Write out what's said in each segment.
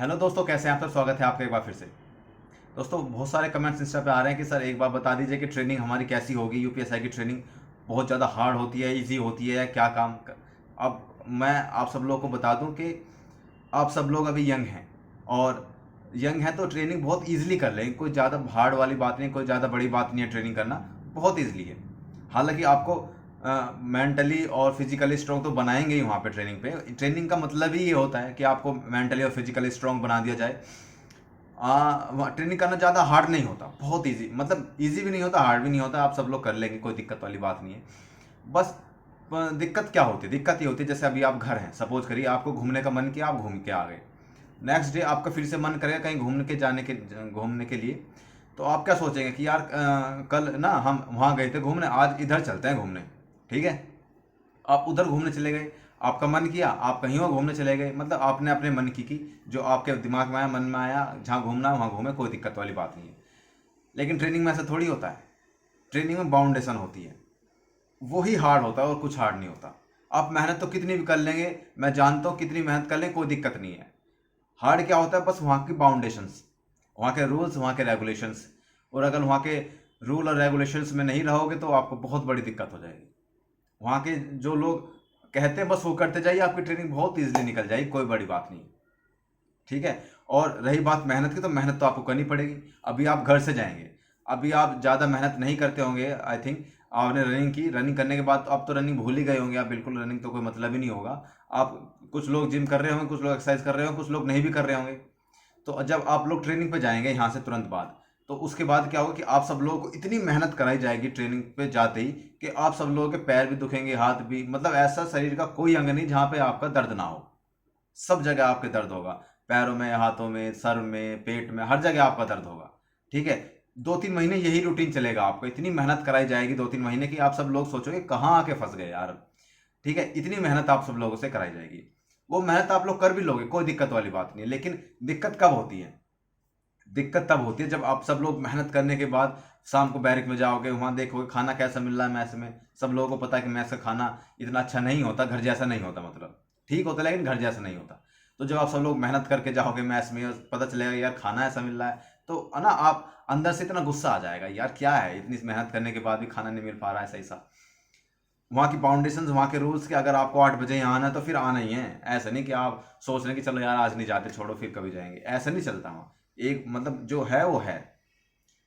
Hello दोस्तों, कैसे हैं आप सब। स्वागत है आपका एक बार फिर से। दोस्तों, बहुत सारे कमेंट्स इंस्टा पे आ रहे हैं कि सर एक बार बता दीजिए कि ट्रेनिंग हमारी कैसी होगी। यूपीएसआई की ट्रेनिंग बहुत ज़्यादा हार्ड होती है, इजी होती है, या क्या अब मैं आप सब लोगों को बता दूं कि आप सब लोग अभी यंग हैं, और यंग हैं तो ट्रेनिंग बहुत ईजिली कर लेंगे। कोई ज़्यादा हार्ड वाली बात नहीं, कोई ज़्यादा बड़ी बात नहीं है। ट्रेनिंग करना बहुत ईजिली है। हालांकि आपको मेंटली और फिजिकली स्ट्रॉन्ग तो बनाएंगे ही वहाँ पे। ट्रेनिंग का मतलब ही ये होता है कि आपको मेंटली और फिजिकली स्ट्रॉन्ग बना दिया जाए। ट्रेनिंग करना ज़्यादा हार्ड नहीं होता, बहुत इजी, मतलब इजी भी नहीं होता, हार्ड भी नहीं होता। आप सब लोग कर लेंगे, कोई दिक्कत वाली बात नहीं है। बस दिक्कत क्या होती है? दिक्कत ये होती है, जैसे अभी आप घर हैं, सपोज करिए आपको घूमने का मन किया, आप घूम के आ गए। नेक्स्ट डे आपका फिर से मन करेगा कहीं घूमने के लिए। तो आप क्या सोचेंगे कि यार कल ना हम वहाँ गए थे घूमने, आज इधर चलते हैं घूमने। ठीक है, आप उधर घूमने चले गए, आपका मन किया, आप कहीं और घूमने चले गए। मतलब आपने अपने मन की जो आपके दिमाग में आया, मन में आया, जहाँ घूमना वहाँ घूमे, कोई दिक्कत वाली बात नहीं है। लेकिन ट्रेनिंग में ऐसा थोड़ी होता है। ट्रेनिंग में बाउंडेशन होती है, वही हार्ड होता है और कुछ हार्ड नहीं होता। आप मेहनत तो कितनी भी कर लेंगे, मैं जानता हूँ कितनी मेहनत कर लें, कोई दिक्कत नहीं है। हार्ड क्या होता है? बस वहाँ की बाउंडेशंस, वहाँ के रूल्स, वहाँ के रेगुलेशंस। और अगर वहाँ के रूल और रेगुलेशंस में नहीं रहोगे तो आपको बहुत बड़ी दिक्कत हो जाएगी। वहाँ के जो लोग कहते हैं बस वो करते जाइए, आपकी ट्रेनिंग बहुत ईजिली निकल जाएगी, कोई बड़ी बात नहीं। ठीक है। और रही बात मेहनत की, तो मेहनत तो आपको करनी पड़ेगी। अभी आप घर से जाएंगे, अभी आप ज़्यादा मेहनत नहीं करते होंगे आई थिंक। आपने रनिंग की, रनिंग करने के बाद अब तो रनिंग भूल ही गए होंगे आप बिल्कुल। रनिंग तो कोई मतलब ही नहीं होगा। आप कुछ लोग जिम कर रहे होंगे, कुछ लोग एक्सरसाइज कर रहे होंगे, कुछ लोग नहीं भी कर रहे होंगे। तो जब आप लोग ट्रेनिंग पे जाएंगे यहाँ से तुरंत बाद, तो उसके बाद क्या होगा कि आप सब लोगों को इतनी मेहनत कराई जाएगी ट्रेनिंग पे जाते ही कि आप सब लोगों के पैर भी दुखेंगे, हाथ भी, मतलब ऐसा शरीर का कोई अंग नहीं जहाँ पे आपका दर्द ना हो। सब जगह आपके दर्द होगा, पैरों में, हाथों में, सर में, पेट में, हर जगह आपका दर्द होगा। ठीक है। 2-3 महीने यही रूटीन चलेगा आपको। इतनी मेहनत कराई जाएगी 2-3 महीने की, आप सब लोग सोचोगे कहाँ आके फंस गए यार। ठीक है, इतनी मेहनत आप सब लोगों से कराई जाएगी। वो मेहनत आप लोग कर भी लोगे, कोई दिक्कत वाली बात नहीं है। लेकिन दिक्कत कब होती है? दिक्कत तब होती है जब आप सब लोग मेहनत करने के बाद शाम को बैरक में जाओगे, वहाँ देखोगे खाना कैसा मिल रहा है मैस में। सब लोगों को पता है कि मैस का खाना इतना अच्छा नहीं होता, घर जैसा नहीं होता। मतलब ठीक होता है लेकिन घर जैसा नहीं होता। तो जब आप सब लोग मेहनत करके जाओगे मैस में और पता चलेगा यार खाना ऐसा मिल रहा है, तो है ना, आप अंदर से इतना गुस्सा आ जाएगा, यार क्या है, इतनी मेहनत करने के बाद भी खाना नहीं मिल पा रहा है सही सा। वहाँ की बाउंडेशंस, वहाँ के रूल्स कि अगर आपको 8 बजे यहाँ आना है तो फिर आना ही है। ऐसा नहीं कि आप सोच रहे हैं कि चलो यार आज नहीं जाते, छोड़ो फिर कभी जाएंगे, ऐसा नहीं चलता वहाँ। एक मतलब जो है वो है।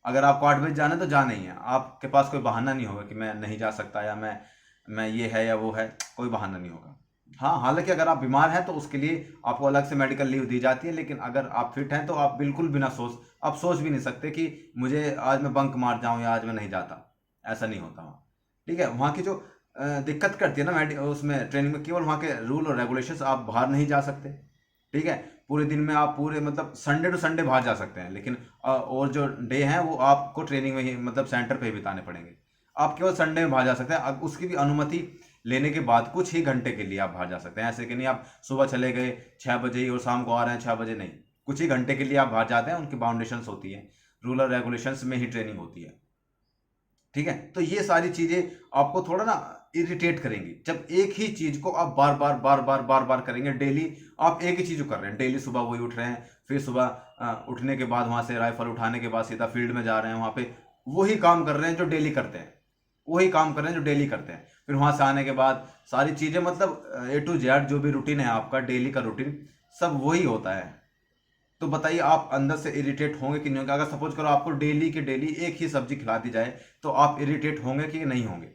अगर आपको 8 बजे जाना है तो जाना ही है। आपके पास कोई बहाना नहीं होगा कि मैं नहीं जा सकता, या मैं ये है या वो है, कोई बहाना नहीं होगा। हाँ, हालांकि अगर आप बीमार हैं तो उसके लिए आपको अलग से मेडिकल लीव दी जाती है। लेकिन अगर आप फिट हैं तो आप बिल्कुल बिना सोच, आप सोच भी नहीं सकते कि मुझे आज मैं बंक मार जाऊं या आज मैं नहीं जाता। ऐसा नहीं होता वहाँ। ठीक है। वहाँ की जो दिक्कत करती है ना उसमें ट्रेनिंग में, केवल वहाँ के रूल और रेगुलेशंस। आप बाहर नहीं जा सकते। ठीक है। पूरे दिन में आप पूरे मतलब संडे टू संडे बाहर जा सकते हैं, लेकिन और जो डे हैं वो आपको ट्रेनिंग में ही, मतलब सेंटर पे ही बिताने पड़ेंगे। आप केवल संडे में बाहर जा सकते हैं, अब उसकी भी अनुमति लेने के बाद कुछ ही घंटे के लिए आप बाहर जा सकते हैं। ऐसे कि नहीं आप सुबह चले गए 6 बजे ही और शाम को आ रहे हैं 6 बजे, नहीं। कुछ ही घंटे के लिए आप बाहर जाते हैं, उनकी बाउंडेशंस होती है, रूल और रेगुलेशंस में ही ट्रेनिंग होती है। ठीक है। तो ये सारी चीजें आपको थोड़ा ना इरिटेट करेंगी। जब एक ही चीज को आप बार बार बार बार बार बार करेंगे डेली, आप एक ही चीज को कर रहे हैं डेली, सुबह वही उठ रहे हैं, फिर सुबह उठने के बाद वहां से राइफल उठाने के बाद सीधा फील्ड में जा रहे हैं, वहां पे वही काम कर रहे हैं जो डेली करते हैं, वही काम कर रहे हैं जो डेली करते हैं। फिर वहां से आने के बाद सारी चीजें, मतलब A to Z जो भी रूटीन है आपका डेली का रूटीन, सब वही होता है। तो बताइए आप अंदर से इरिटेट होंगे कि नहीं होंगे? अगर सपोज करो आपको डेली की डेली एक ही सब्जी खिला दी जाए, तो आप इरिटेट होंगे कि नहीं होंगे?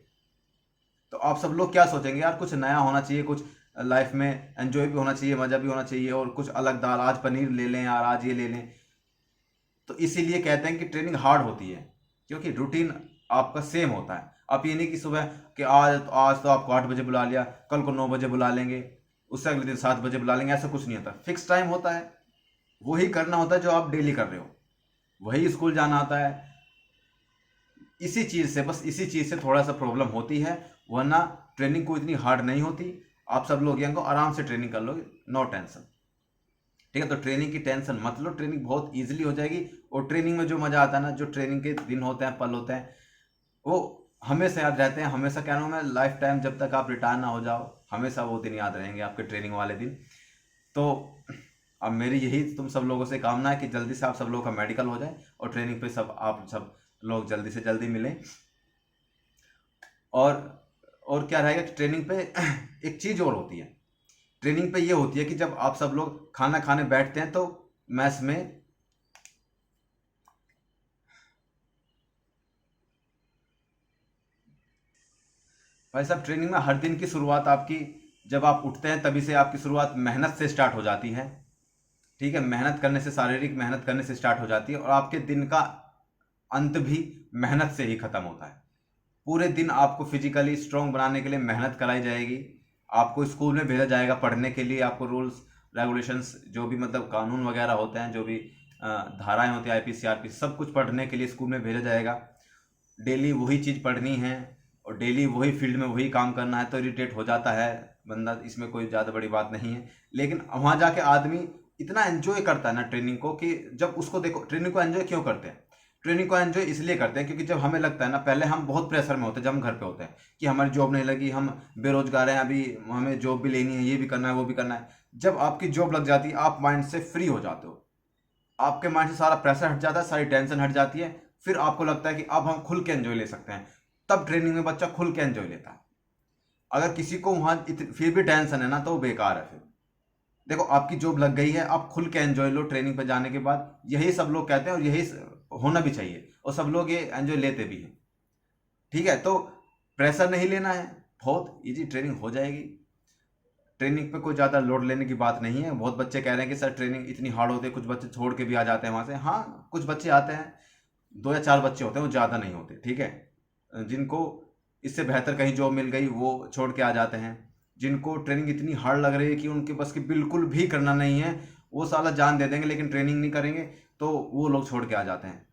तो आप सब लोग क्या सोचेंगे, यार कुछ नया होना चाहिए, कुछ लाइफ में एंजॉय भी होना चाहिए, मजा भी होना चाहिए, और कुछ अलग दाल, आज पनीर ले लें यार, आज ये ले लें। तो इसीलिए कहते हैं कि ट्रेनिंग हार्ड होती है, क्योंकि रूटीन आपका सेम होता है। आप ये नहीं कि सुबह कि आज तो आपको 8 बजे बुला लिया, कल को 9 बजे बुला लेंगे, उससे अगले दिन 7 बजे बुला लेंगे, ऐसा कुछ नहीं होता। फिक्स टाइम होता है, वही करना होता है जो आप डेली कर रहे हो, वही स्कूल जाना आता है। इसी चीज से, बस इसी चीज से थोड़ा सा प्रॉब्लम होती है, वरना ट्रेनिंग को इतनी हार्ड नहीं होती। आप सब लोग यहाँ को आराम से ट्रेनिंग कर लोगे, नो टेंशन। ठीक है। तो ट्रेनिंग की टेंशन मत लो, ट्रेनिंग बहुत इजीली हो जाएगी। और ट्रेनिंग में जो मजा आता है ना, जो ट्रेनिंग के दिन होते हैं, पल होते हैं, वो हमेशा याद रहते हैं। हमेशा कह रहा हूँ मैं, लाइफ टाइम जब तक आप रिटायर ना हो जाओ, हमेशा वो दिन याद रहेंगे आपके, ट्रेनिंग वाले दिन। तो अब मेरी यही तुम सब लोगों से कामना है कि जल्दी से आप सब लोगों का मेडिकल हो जाए और ट्रेनिंग पे आप सब लोग जल्दी से जल्दी मिलें। और और क्या रहेगा कि ट्रेनिंग पे एक चीज़ और होती है, ट्रेनिंग पे ये होती है कि जब आप सब लोग खाना खाने बैठते हैं तो मैस में भाई साहब ट्रेनिंग में हर दिन की शुरुआत आपकी जब आप उठते हैं तभी से आपकी शुरुआत मेहनत से स्टार्ट हो जाती है। ठीक है, मेहनत करने से, शारीरिक मेहनत करने से स्टार्ट हो जाती है और आपके दिन का अंत भी मेहनत से ही खत्म होता है। पूरे दिन आपको फिजिकली स्ट्रांग बनाने के लिए मेहनत कराई जाएगी। आपको स्कूल में भेजा जाएगा पढ़ने के लिए, आपको रूल्स रेगुलेशंस जो भी मतलब कानून वगैरह होते हैं, जो भी धाराएं होती हैं, आईपीसी आरपीसी, सब कुछ पढ़ने के लिए स्कूल में भेजा जाएगा। डेली वही चीज़ पढ़नी है और डेली वही फील्ड में वही काम करना है, तो इरिटेट हो जाता है बंदा, इसमें कोई ज़्यादा बड़ी बात नहीं है। लेकिन वहाँ जाके आदमी इतना एंजॉय करता है ना ट्रेनिंग को, कि जब उसको देखो, ट्रेनिंग को एंजॉय क्यों करते हैं? ट्रेनिंग को एंजॉय इसलिए करते हैं क्योंकि जब हमें लगता है ना, पहले हम बहुत प्रेशर में होते हैं जब हम घर पे होते हैं कि हमारी जॉब नहीं लगी, हम बेरोजगार हैं, अभी हमें जॉब भी लेनी है, ये भी करना है, वो भी करना है। जब आपकी जॉब लग जाती है आप माइंड से फ्री हो जाते हो, आपके माइंड से सारा प्रेशर हट जाता है, सारी टेंशन हट जाती है, फिर आपको लगता है कि अब हम खुल के एंजॉय ले सकते हैं। तब ट्रेनिंग में बच्चा खुल के एंजॉय लेता है। अगर किसी को वहाँ फिर भी टेंशन है ना, तो वो बेकार है। फिर देखो, आपकी जॉब लग गई है, आप खुल के एंजॉय लो ट्रेनिंग पे जाने के बाद, यही सब लोग कहते हैं और यही होना भी चाहिए और सब लोग ये एंजॉय लेते भी हैं। ठीक है, तो प्रेशर नहीं लेना है, बहुत इजी ट्रेनिंग हो जाएगी। ट्रेनिंग पे कोई ज़्यादा लोड लेने की बात नहीं है। बहुत बच्चे कह रहे हैं कि सर ट्रेनिंग इतनी हार्ड होती है, कुछ बच्चे छोड़ के भी आ जाते हैं वहाँ से। हाँ, कुछ बच्चे आते हैं, 2 या 4 बच्चे होते हैं, वो ज़्यादा नहीं होते। ठीक है, जिनको इससे बेहतर कहीं जॉब मिल गई वो छोड़ के आ जाते हैं। जिनको ट्रेनिंग इतनी हार्ड लग रही है कि उनके बस की बिल्कुल भी करना नहीं है, वो साला जान दे देंगे लेकिन ट्रेनिंग नहीं करेंगे, तो वो लोग छोड़ के आ जाते हैं।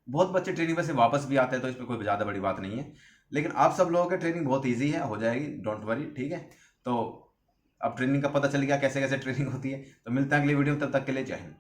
बहुत बच्चे ट्रेनिंग में से वापस भी आते हैं, तो इसमें कोई ज़्यादा बड़ी बात नहीं है। लेकिन आप सब लोगों की ट्रेनिंग बहुत ईजी है, हो जाएगी, डोंट वरी। ठीक है, तो अब ट्रेनिंग का पता चल गया कैसे कैसे ट्रेनिंग होती है। तो मिलते हैं अगली वीडियो में, तब तक के लिए जय हिंद।